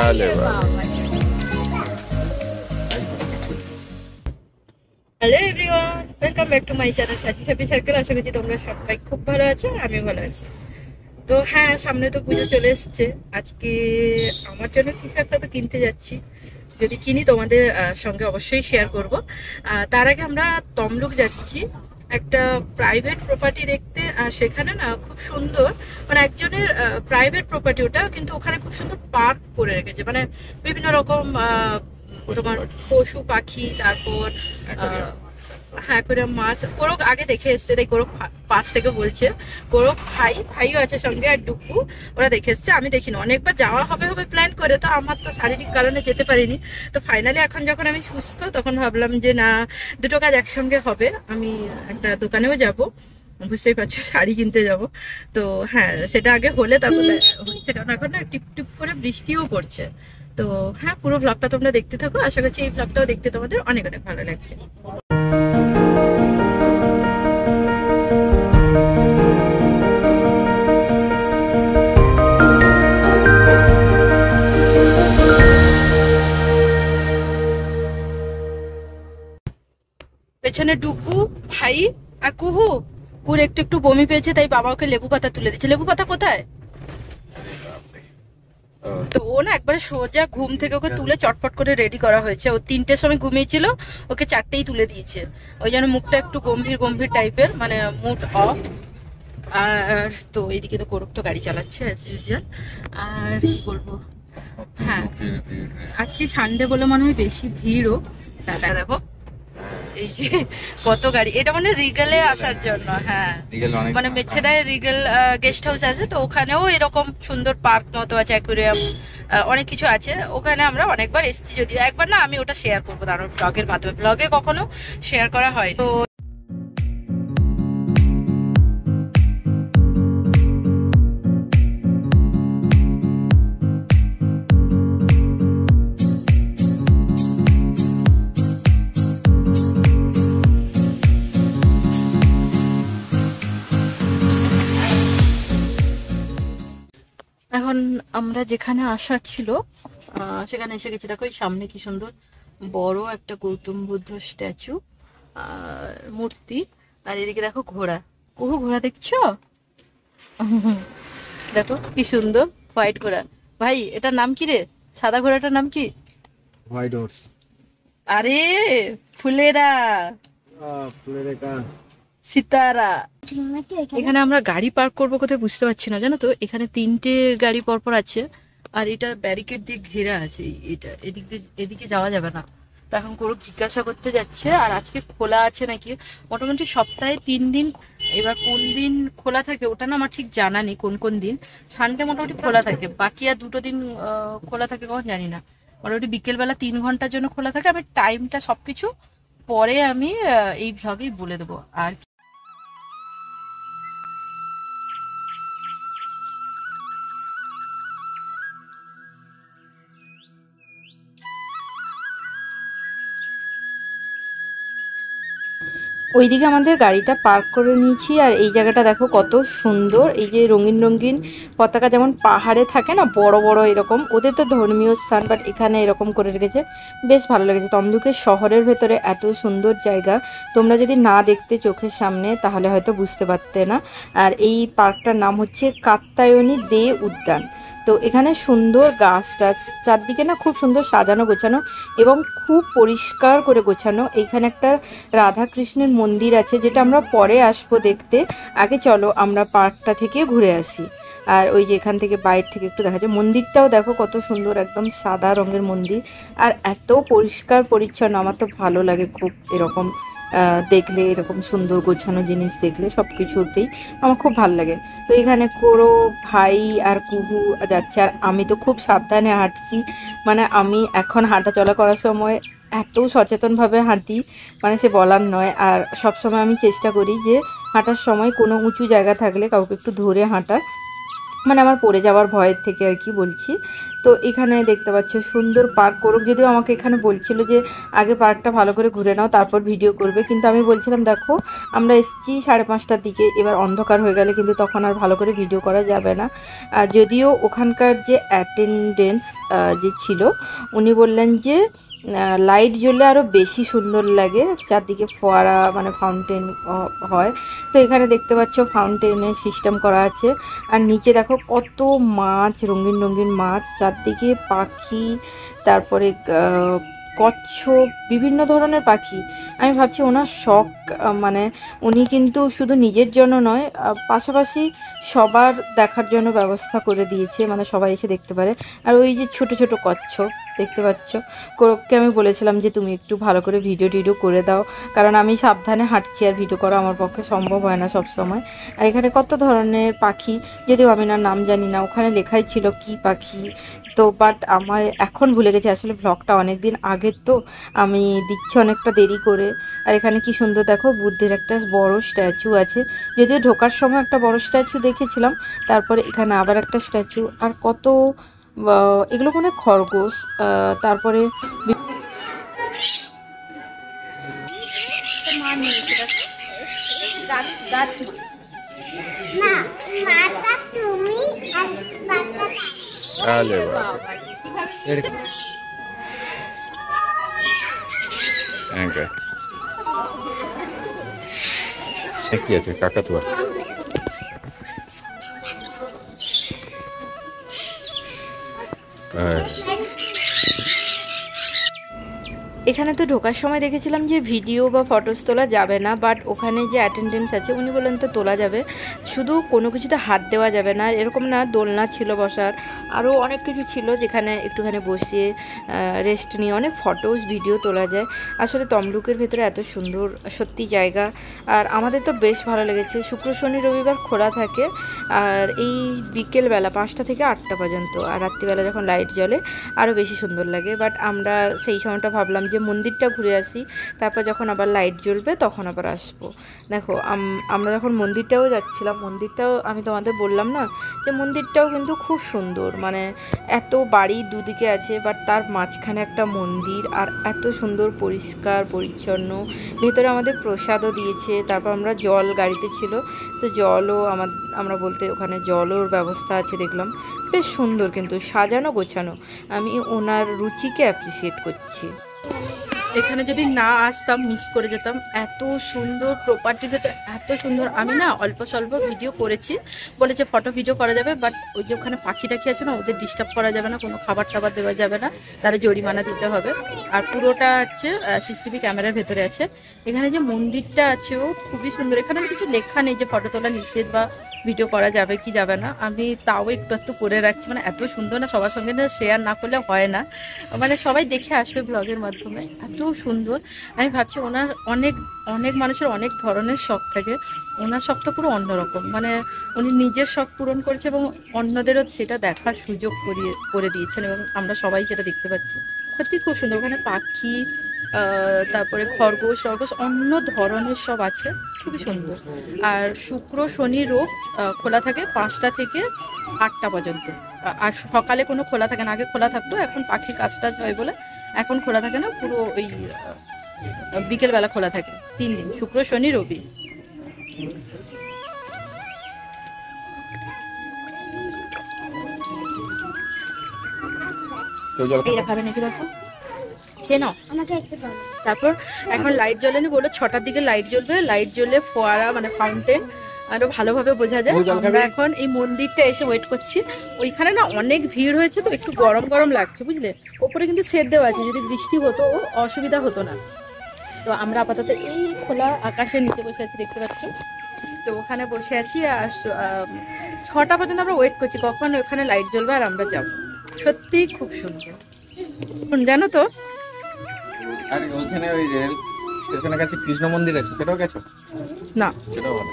আলে বাবা। Hello everyone, welcome back to my channel সাজি সাপি সার্কেল। আশা করছি তোমরা সবাই খুব ভালো আছো, আমিও ভালো আছি। তো হ্যাঁ, সামনে তো পুজো চলে এসছে। আজকে আমার জন্য কিছু একটা তো কিনতে যাচ্ছি, যদি কিনি তোমাদের সঙ্গে অবশ্যই শেয়ার করব। তার আগে আমরা তমলুক যাচ্ছি একটা প্রাইভেট প্রপার্টি দেখতে। আর সেখানে না খুব সুন্দর, মানে একজনের প্রাইভেট প্রপার্টি ওটা, কিন্তু ওখানে খুব সুন্দর পার্ক করে রেখেছে, মানে বিভিন্ন রকম তোমার পশু পাখি, তারপর হ্যাঁ করে মাছ। কোরক আগে দেখে এসছে, তাই কোরক পাশ থেকে বলছে। কোরক ভাইও আছে সঙ্গে, আর ডুকু, ওরা দেখে এসছে, আমি দেখিনি। অনেকবার যাওয়া হবে হবে প্ল্যান করে, তো আমার তো শারীরিক কারণে যেতে পারিনি। তো ফাইনালি এখন যখন আমি সুস্থ, তখন ভাবলাম যে না, দুটো কাজ একসঙ্গে হবে। আমি একটা দোকানেও যাব, বুঝতেই পারছো, শাড়ি কিনতে যাব। তো হ্যাঁ, সেটা আগে হলে তারপরে হচ্ছে, কারণ এখন না টিপ টিপ করে বৃষ্টিও পড়ছে। তো হ্যাঁ, পুরো ব্লগটা তোমরা দেখতে থাকো, আশা করছি এই ব্লগটাও দেখতে তোমাদের অনেক অনেক ভালো লাগবে। পেছনে ডুকু, ভাই আর কুহু। কুর একটু একটু বমি পেয়েছে, তাই বাবা ওকে লেবু পাতা তুলে দিচ্ছে। লেবু পাতা কোথায়? তো ও না একবারে সোজা ঘুম থেকে ওকে তুলে চটপট করে রেডি করা হয়েছে। ও 3টের সময় ঘুমিয়েছিল, ওকে 4টেই তুলে দিয়েছে। ওই জন্য মুখটা একটু গম্ভীর গম্ভীর টাইপের, মানে মুড অফ। আর তো এইদিকে তো কোরক তো গাড়ি চালাচ্ছে অ্যাজ ইউজুয়াল। আর কি বলবো, হ্যাঁ আজকে সানডে বলে মনে হয় বেশি ভিড়ও। দাদা দেখো এই যে কত গাড়ি, এটা মানে রিগেলে আসার জন্য। হ্যাঁ, মানে মেছেদায় রিগেল গেস্ট হাউস আছে, তো ওখানেও এরকম সুন্দর পার্ক মতো আছে, অ্যাকুরিয়াম, অনেক কিছু আছে। ওখানে আমরা অনেকবার এসেছি, যদিও একবার না আমি ওটা শেয়ার করবো তার ব্লগের মাধ্যমে, ব্লগে কখনো শেয়ার করা হয়। তো এখন আমরা যেখানে আসার ছিল সেখানে এসে গেছি। দেখো এই সামনে কি সুন্দর বড় একটা গৌতম বুদ্ধ স্ট্যাচু আর মূর্তি। আর এদিকে দেখো ঘোড়া, কুহু ঘোড়া দেখছো? দেখো কি সুন্দর হোয়াইট ঘোড়া। ভাই এটার নাম কি রে? সাদা ঘোড়াটার নাম কি? White horse. আরে ফুলেরা, সিতারা। এখানে আমরা গাড়ি পার্ক করবো কোথায় বুঝতে পারছি না, জানো তো। এখানে 3টে গাড়ি পরপর আছে, আর এটা ব্যারিকেড দিয়ে ঘেরা আছে। এটা এদিকে যাওয়া যাবে না। তো এখন কোরক জিজ্ঞাসা করতে যাচ্ছে, আর আজকে খোলা আছে নাকি। মোটামুটি সপ্তাহে 3 দিন, এবার কোন দিন খোলা থাকে ওটা না আমার ঠিক জানা নেই। কোন কোন দিন সানডে মোটামুটি খোলা থাকে, বাকি আর 2টো দিন খোলা থাকে কখন জানি না। মোটামুটি বিকেলবেলা 3 ঘন্টার জন্য খোলা থাকে। আমি টাইমটা সবকিছু পরে আমি এই ভ্লগেই বলে দেবো। আর ওইদিকে আমাদের গাড়িটা পার্ক করে নিয়েছি। আর এই জায়গাটা দেখো কত সুন্দর, এই যে রঙিন রঙিন পতাকা, যেমন পাহাড়ে থাকে না বড় বড় এরকম, ওদের তো ধর্মীয় স্থান, বাট এখানে এরকম করে রেখেছে, বেশ ভালো লেগেছে। তমলুকের শহরের ভেতরে এত সুন্দর জায়গা তোমরা যদি না দেখতে চোখের সামনে তাহলে হয়তো বুঝতে পারতে না। আর এই পার্কটার নাম হচ্ছে কাত্যায়নী দে উদ্যান। তো এখানে সুন্দর গাছ টাছ চারদিকে না, খুব সুন্দর সাজানো গোছানো এবং খুব পরিষ্কার করে গোছানো। এইখানে একটা রাধা কৃষ্ণের মন্দির আছে, যেটা আমরা পরে আসবো দেখতে। আগে চলো আমরা পার্কটা থেকে ঘুরে আসি। আর ওই যে এখান থেকে বাইরে থেকে একটু দেখা যায় মন্দিরটাও, দেখো কত সুন্দর, একদম সাদা রঙের মন্দির, আর এত পরিষ্কার পরিচ্ছন্ন। আমার তো ভালো লাগে খুব এরকম দেখলে, এরকম সুন্দর গোছানো জিনিস দেখলে সব কিছুতেই আমার খুব ভালো লাগে। তো এখানে কোরো ভাই আর কুহু যাচ্ছে, আর আমি তো খুব সাবধানে হাঁটছি। মানে আমি এখন হাঁটা চলা করার সময় এত সচেতনভাবে হাঁটি, মানে সে বলার নয়। আর সবসময় আমি চেষ্টা করি যে হাঁটার সময় কোনো উঁচু জায়গা থাকলে কাউকে একটু ধরে হাঁটার, মানে আমার পড়ে যাওয়ার ভয়ের থেকে আর কি বলছি। তো এখানে দেখতে পাচ্ছ সুন্দর পার্ক করুক, যদিও আমাকে এখানে বলছিল যে আগে পার্কটা ভালো করে ঘুরে নাও তারপর ভিডিও করবে, কিন্তু আমি বলছিলাম দেখো আমরা এসেছি 5:30টার দিকে, এবার অন্ধকার হয়ে গেলে কিন্তু তখন আর ভালো করে ভিডিও করা যাবে না। যদিও ওখানকার যে অ্যাটেন্ডেন্স যে ছিল উনি বললেন যে লাইট জ্বললে আরও বেশি সুন্দর লাগে, চারদিকে ফোয়ারা মানে ফাউন্টেন হয়। তো এখানে দেখতে পাচ্ছ ফাউন্টেনের সিস্টেম করা আছে, আর নিচে দেখো কত মাছ, রঙিন রঙিন মাছ, চারদিকে পাখি, তারপরে কচ্ছপ, বিভিন্ন ধরনের পাখি। আমি ভাবছি ওনার শখ, মানে উনি কিন্তু শুধু নিজের জন্য নয়, পাশাপাশি সবার দেখার জন্য ব্যবস্থা করে দিয়েছে, মানে সবাই এসে দেখতে পারে। আর ওই যে ছোট ছোট কচ্ছপ দেখতে পাচ্ছ, কোরককে আমি বলেছিলাম যে তুমি একটু ভালো করে ভিডিও টিডিও করে দাও, কারণ আমি সাবধানে হাঁটছি আর ভিডিও করা আমার পক্ষে সম্ভব হয় না সব সময়। আর এখানে কত ধরনের পাখি, যদিও আমি না নাম জানি না, ওখানে লেখাই ছিল কি পাখি, তো বাট আমার এখন ভুলে গেছি, আসলে ব্লগটা অনেক দিন আগের তো আমি দিচ্ছি অনেকটা দেরি করে। আর এখানে কি সুন্দর দেখো বুদ্ধের একটা বড় স্ট্যাচু আছে, যদিও ঢোকার সময় একটা বড় স্ট্যাচু দেখেছিলাম, তারপরে এখানে আবার একটা স্ট্যাচু, আর কত এগুলো কোনো খরগোশ, তারপরে কি আছে কাকাতুয়া। এখানে তো ঢোকার সময় দেখেছিলাম যে ভিডিও বা ফটোস তোলা যাবে না, বাট ওখানে যে অ্যাটেন্ডেন্স আছে উনি বললেন তো তোলা যাবে, শুধু কোনো কিছুতে হাত দেওয়া যাবে না, এরকম না, দোলনা ছিল বসার, আরও অনেক কিছু ছিল যেখানে একটুখানি বসিয়ে রেস্ট নিয়ে অনেক ফটোস ভিডিও তোলা যায়। আসলে তমলুকের ভেতরে এত সুন্দর সত্যি জায়গা, আর আমাদের তো বেশ ভালো লেগেছে। শুক্র শনি রবিবার খোলা থাকে, আর এই বিকেলবেলা 5টা থেকে 8টা পর্যন্ত, আর রাত্রিবেলা যখন লাইট জ্বলে আরও বেশি সুন্দর লাগে। বাট আমরা সেই সময়টা ভাবলাম যে মন্দিরটা ঘুরে আসি, তারপর যখন আবার লাইট জ্বলবে তখন আবার আসবো। দেখো আমরা যখন মন্দিরটাও যাচ্ছিলাম, মন্দিরটাও আমি তোমাদের বললাম না যে মন্দিরটাও কিন্তু খুব সুন্দর, মানে এত বাড়ি দুদিকে আছে বাট তার মাঝখানে একটা মন্দির, আর এত সুন্দর পরিষ্কার পরিচ্ছন্ন। ভেতরে আমাদের প্রসাদও দিয়েছে, তারপর আমরা জল গাড়িতে ছিল, তো জলও আমরা বলতে ওখানে জলও ব্যবস্থা আছে দেখলাম, বেশ সুন্দর কিন্তু সাজানো গোছানো। আমি ওনার রুচিকে অ্যাপ্রিসিয়েট করছি। এখানে যদি না আসতাম মিস করে যেতাম, এত সুন্দর প্রপার্টিটা, তো এত সুন্দর। আমি না অল্প স্বল্প ভিডিও করেছি, বলেছে ফটো ভিডিও করা যাবে, বাট ওই যে ওখানে পাখি টাখি আছে না, ওদের ডিস্টার্ব করা যাবে না, কোনো খাবার টাবার দেওয়া যাবে না, তারা জরিমানা দিতে হবে। আর পুরোটা হচ্ছে সিসিটিভি ক্যামেরার ভেতরে আছে। এখানে যে মন্দিরটা আছে ও খুবই সুন্দর, এখানে কিছু লেখা নেই যে ফটো তোলা নিষেধ বা ভিডিও করা যাবে কি যাবে না, আমি তাও একটু একটু করে রাখছি, মানে এত সুন্দর না, সবার সঙ্গে না শেয়ার না করলে হয় না, মানে সবাই দেখে আসবে ব্লগের মাধ্যমে, এত সুন্দর। আমি ভাবছি ওনার অনেক অনেক মানুষের অনেক ধরনের শখ থাকে, ওনার শখটা পুরো অন্যরকম, মানে উনি নিজের শখ পূরণ করেছে এবং অন্যদেরও সেটা দেখার সুযোগ করে দিয়েছেন, এবং আমরা সবাই সেটা দেখতে পাচ্ছি। সত্যি খুব সুন্দর, ওখানে পাখি, তারপরে খরগোশ টরগোশ অন্য ধরনের সব আছে, খুবই সুন্দর। আর শুক্র শনি রোব খোলা থাকে 5টা থেকে 8টা পর্যন্ত, আর সকালে কোনো খোলা থাকে না, আগে খোলা থাকতো, এখন পাখির কাজ টাজ হয় বলে এখন খোলা থাকে না, পুরো ওই বিকেলবেলা খোলা থাকে 3 দিন, শুক্র শনি রবি। খাবে নাকি দেখো, খেয়ে নাও। তারপর এখন লাইট জ্বলেনি, বললো 6টার দিকে লাইট জ্বলবে, লাইট জ্বললে ফোয়ারা মানে ফাউন্টেন আরো ভালোভাবে বোঝা যায়। আমরা এখন এই মন্দিরটা এসে ওয়েট করছি, ওইখানে না অনেক ভিড় হয়েছে, তো একটু গরম গরম লাগছে বুঝলে, ওপরে কিন্তু শেড দেওয়া আছে, যদি বৃষ্টি হতো অসুবিধা হতো না। তো আমরা আপাতত এই খোলা আকাশের নিচে বসে আছি, দেখতে পাচ্ছ, তো ওখানে বসে আছি, আর 6টা পর্যন্ত আমরা ওয়েট করছি কখন ওখানে লাইট জ্বলবে আর আমরা যাব। সত্যি খুব সুন্দর, জানো তো। আর ওখানে ওই রেল স্টেশনের কাছে কৃষ্ণ মন্দির আছে, সেটাও গেছো? না, সেটাও ভালো।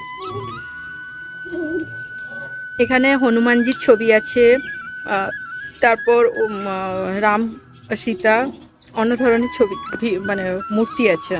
এখানে হনুমানজির ছবি আছে, তারপর রাম সীতা অন্য ধরনের ছবি মানে মূর্তি আছে।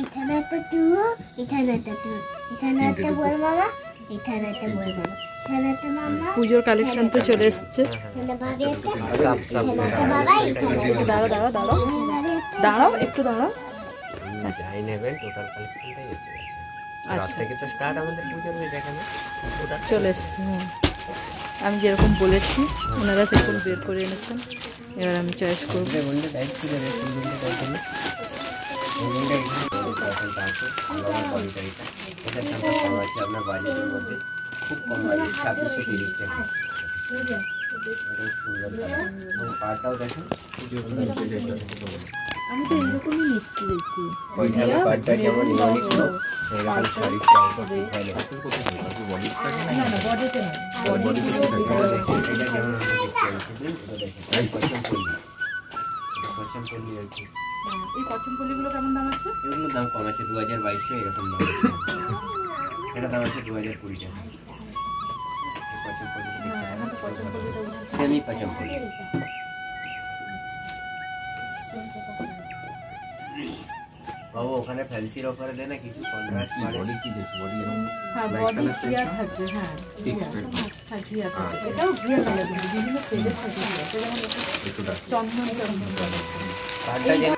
এখানে একটা টু, এখানে একটা টু, এখানে একটা বল মামা, এখানে একটা বল মামা, এখানে একটা মামা, পুজোর কালেকশন তো চলে এসছে। এখানে ভাবি একটা, এখানে একটা বাবা, এখানে একটা দাঁড়াও দাঁড়াও দাঁড়াও ভাবি একটা। দাঁড়াও একটু দাঁড়াও। যাই নেবেন টোটাল কালেকশনটাই এসে গেছে। রাত আচ্ছা থেকে তো স্টার্ট আমাদের পুজোর হয়ে যায় এখানে টোটাল চলে এসছে। হ্যাঁ আমি যেরকম বলেছি ওনারা সেরকম বের করে এনেছেন, এবার আমি চয়েস করবো। বন্ধু টাইপ করে রে সুন্দর করে বন্ধুটা এখানে পছন্দ আছে ভালো কোয়ালিটিটা। এটার দামটা কম আছে আপনার বাজেটের মধ্যে, খুব কম বাজেট 2630 টাকা। এটা সুন্দর কালার এবং পাটাও দেখেন আমি তো এরকমই নিচ্ছি দেখছি। ওইখানে পাটটা যেমন ইউনিক ছিল এরকম শাড়ির চাইটা দেখাই দেবো। না না বডিতে না, বডি এটা যেমন আমরা দেখতে পাচ্ছি এটা দেখেন এই পছমপল্লি, এটা পছমপল্লি আছে। এই কচুমপল্লিগুলো কেমন দাম আছে? এগুলো দাম কম আছে 2022 এরকম দাম আছে। এটা দাম আছে 2020 টাকা। এই পছমপল্লি সেমি পছমপল্লি। বাবু ওখানে ফ্যান্সির অফারে দেয় না কিছু কন্ট্রাস্ট করে। হ্যাঁ বডি ক্লিয়ার থাকবে। হ্যাঁ হ্যাঁ ক্লিয়ার থাকবে। এটাও ক্লিয়ার কালার কিন্তু বিভিন্ন শেডের থাকে। এটা যেমন চন্দন চন্দন কালার। পাটটা যেন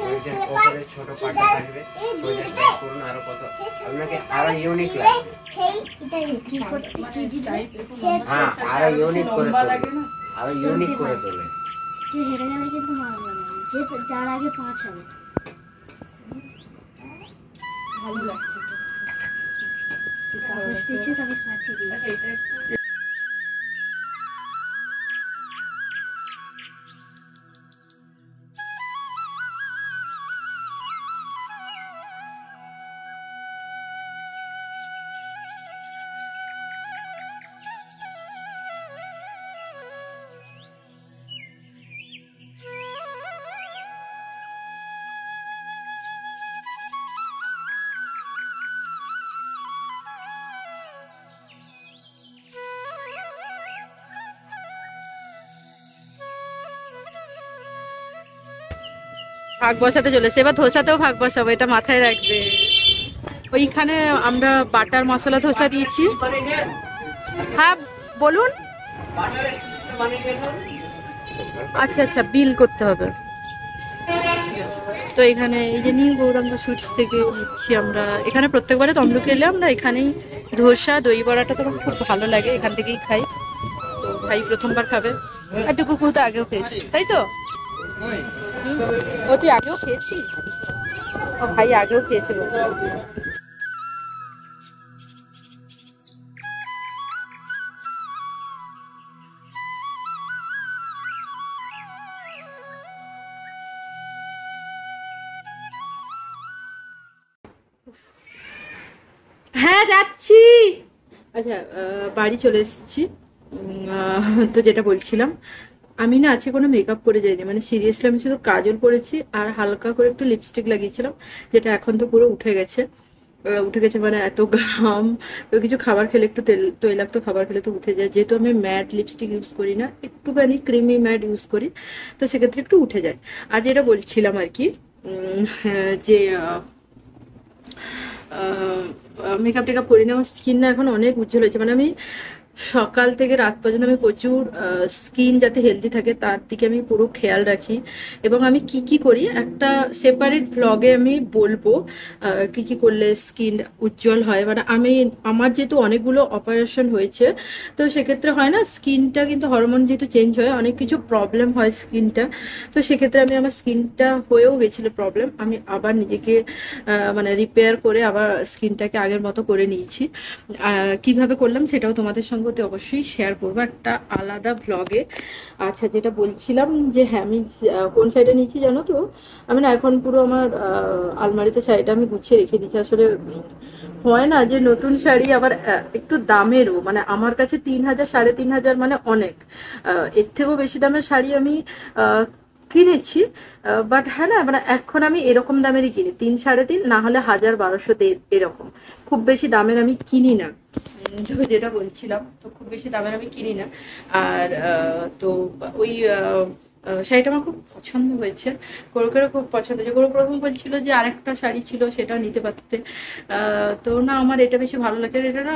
ওই যে উপরে ছোট পাটটা থাকবে সোজা ব্যাক করুন আরো কত আপনাকে আরো ইউনিক লাগবে। সেই এটা কি করতে কি দিবে? হ্যাঁ আরো ইউনিক করে লম্বা তোলে, লাগে না? আরো ইউনিক করে তোলে। যে হেরে গেলে কিন্তু মারবে না, যে যার আগে 5 হবে। ভালো লাগছে কাগজ দিচ্ছে সবাই মারছে দিয়ে। এটা। ভাগ বসাতে চলেছে, এবার ধোসাতেও ভাগ বসাবো, এটা মাথায় রাখবে। ওইখানে আমরা বাটার মশলা ধোসা দিয়েছি। হ্যাঁ বলুন। আচ্ছা আচ্ছা বিল করতে হবে। তো এখানে এই যে নিউ গৌরাঙ্গ সুইটস থেকে নিচ্ছি আমরা। এখানে প্রত্যেকবারে তমলুকে এলে আমরা এখানেই ধোসা দই বড়াটা তো আমার খুব ভালো লাগে, এখান থেকেই খাই। তো ভাই প্রথমবার খাবে, একটু কুকু তো আগেও খেয়েছি তাই তো? ও তুই আগেও খেয়েছিস? ও ভাই আগেও খেয়েছিল। হ্যাঁ যাচ্ছি। আচ্ছা বাড়ি চলে এসেছি। তো যেটা বলছিলাম, আমি না আজকে কোনো মেকআপ করে যাইনি, মানে সিরিয়াসলি আমি শুধু কাজল করেছি আর হালকা করে একটু লিপস্টিক লাগিয়েছিলাম, যেটা এখন তো পুরো উঠে গেছে। উঠে গেছে মানে এত ঘাম, তো কিছু খাবার খেলে একটু তৈলাক্ত খাবার খেলে তো উঠে যায়। যেহেতু আমি ম্যাট লিপস্টিক ইউজ করি না, একটুখানি ক্রিমি ম্যাট ইউজ করি, তো সেক্ষেত্রে একটু উঠে যায়। আর যেটা বলছিলাম আর কি, যে মেকআপ টেকআপ করি না, আমার স্কিন না এখন অনেক উজ্জ্বল হয়েছে। মানে আমি সকাল থেকে রাত পর্যন্ত আমি প্রচুর স্কিন যাতে হেলদি থাকে তার দিকে আমি পুরো খেয়াল রাখি। এবং আমি কি কি করি একটা সেপারেট ব্লগে আমি বলবো কি কি করলে স্কিন উজ্জ্বল হয়। মানে আমার যেহেতু অনেকগুলো অপারেশন হয়েছে, তো সেক্ষেত্রে হয় না স্কিনটা কিন্তু হরমোন যেহেতু চেঞ্জ হয় অনেক কিছু প্রবলেম হয় স্কিনটা। তো সেক্ষেত্রে আমার স্কিনটা হয়েও গেছিলো প্রবলেম, আমি আবার নিজেকে মানে রিপেয়ার করে আবার স্কিনটাকে আগের মতো করে নিয়েছি। কিভাবে করলাম সেটাও তোমাদের সঙ্গে অবশ্যই শেয়ার করবো একটা আলাদা ব্লগে। আচ্ছা যেটা বলছিলাম যে হ্যাঁ আমি কোন শাড়িটা নিয়েছি জানো তো? আমি না এখন পুরো আমার আলমারিতে শাড়িটা আমি গুছিয়ে রেখে দিচ্ছি। আসলে হয় না যে নতুন শাড়ি আবার একটু দামেরও, মানে আমার কাছে 3000 3500 মানে অনেক। এর থেকেও বেশি দামের শাড়ি আমি কিনেছি, বাট হ্যাঁ না মানে এখন আমি এরকম দামেরই কিনি, 3 3.5 না হলে 1000 1200 এরকম। খুব বেশি দামের আমি কিনি না, যেটা বলছিলাম। তো খুব বেশি দামের আমি কিনি না। আর তো ওই শাড়িটা আমার খুব পছন্দ হয়েছে, গৌরকেরও খুব পছন্দ হয়েছে। গৌরব প্রথম বলছিল যে আরেকটা শাড়ি ছিল সেটাও নিতে পারতে, তো না আমার এটা বেশি ভালো লাগছে। এটা না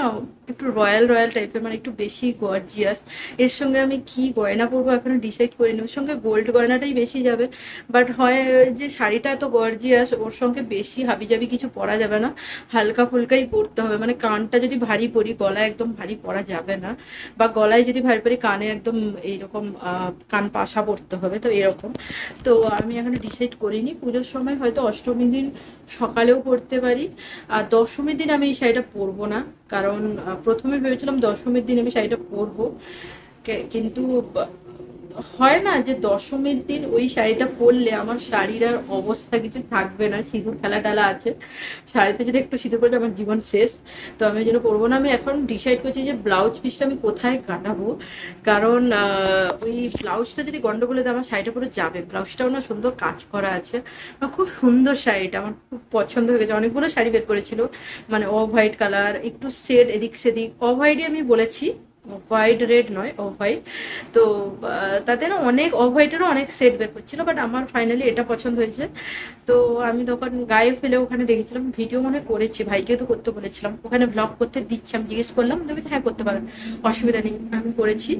একটু রয়্যাল রয়্যাল টাইপের, মানে একটু বেশি গর্জিয়াস। এর সঙ্গে আমি কি গয়না পরবো এখনো ডিসাইড করিনি, ওর সঙ্গে গোল্ড গয়নাটাই বেশি যাবে। বাট হয় যে শাড়িটা এত গর্জিয়াস, ওর সঙ্গে বেশি হাবিজাবি কিছু পরা যাবে না, হালকা ফুলকাই পরতে হবে। মানে কানটা যদি ভারী পরি, গলায় একদম ভারী পরা যাবে না, বা গলায় যদি ভারী পরি কানে একদম এইরকম কান পাশা পরতে হবে। তো এরকম, তো আমি এখনো ডিসাইড করিনি। পুজোর সময় হয়তো অষ্টমীর দিন সকালেও পরতে পারি, আর দশমীর দিন আমি এই শাড়িটা পরবো না, কারণ প্রথমে ভেবেছিলাম দশমীর দিন আমি শাড়িটা পরবো, কিন্তু হয় না যে দশমীর দিন ওই শাড়িটা পরলে আমার শাড়ির আর অবস্থা কিছু থাকবে না, সিঁদুর খেলা টালা আছে শাড়িতে, যদি একটু সিঁদুর পরে আমার জীবন শেষ। তো আমি ওই জন্য পরবো না। আমি এখন ডিসাইড করছি যে ব্লাউজ পিসটা আমি কোথায় কাটাবো, কারণ ওই ব্লাউজটা যদি গন্ডগোলে আমার শাড়িটা পুরো যাবে। ব্লাউজটাও না সুন্দর কাজ করা আছে, খুব সুন্দর শাড়িটা, আমার খুব পছন্দ হয়ে গেছে। অনেকগুলো শাড়ি বের করেছিল, মানে অফ হোয়াইট কালার, একটু শেড এদিক সেদিক, অফ হোয়াইটই আমি বলেছি, হোয়াইট রেড নয়, অফ হোয়াইট। তো তাতে না অনেক অফ হোয়াইটেরও অনেক সেট বের করছিল, বাট আমার ফাইনালি এটা পছন্দ হয়েছে। তো আমি তখন গায়ে ফেলে ওখানে দেখেছিলাম, ভিডিও মনে করেছি, ভাইকে তো করতে বলেছিলাম, ওখানে ব্লগ করতে দিচ্ছি, আমি জিজ্ঞেস করলাম, দেখি হ্যাঁ করতে পারেন, অসুবিধা নেই। আমি করেছি,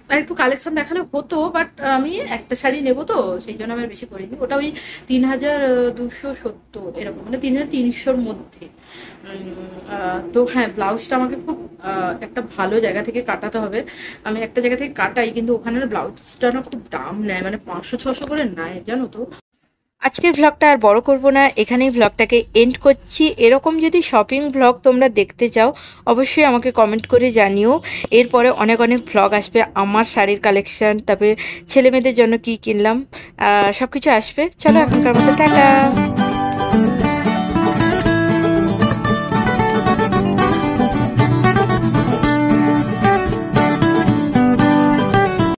আর একটু কালেকশন দেখালে হতো, বাট আমি একটা শাড়ি নেবো তো সেই জন্য আমি বেশি করিনি। ওটা ওই 3270 এরকম, মানে 3300-র মধ্যে। তো হ্যাঁ, ব্লাউজটা আমাকে খুব একটা ভালো জায়গা থেকে কাটাতে হবে। আমি একটা জায়গা থেকে কাটাই, কিন্তু ওখানে ব্লাউজটা না খুব দাম নেয়, মানে 500-600 করে নেয়, জানো তো। আজকের ভ্লগটা আর বড় করব না, এখানেই ভ্লগটাকে এন্ড করছি। এরকম যদি শপিং ভ্লগ তোমরা দেখতে চাও অবশ্যই আমাকে কমেন্ট করে জানিও। এরপরে অনেক অনেক ভ্লগ আসবে, আমার শাড়ির কালেকশন, তারপরে ছেলে মেয়েদের জন্য কি কিনলাম, সব কিছু আসবে। চলো এখনকার মতো টাটা।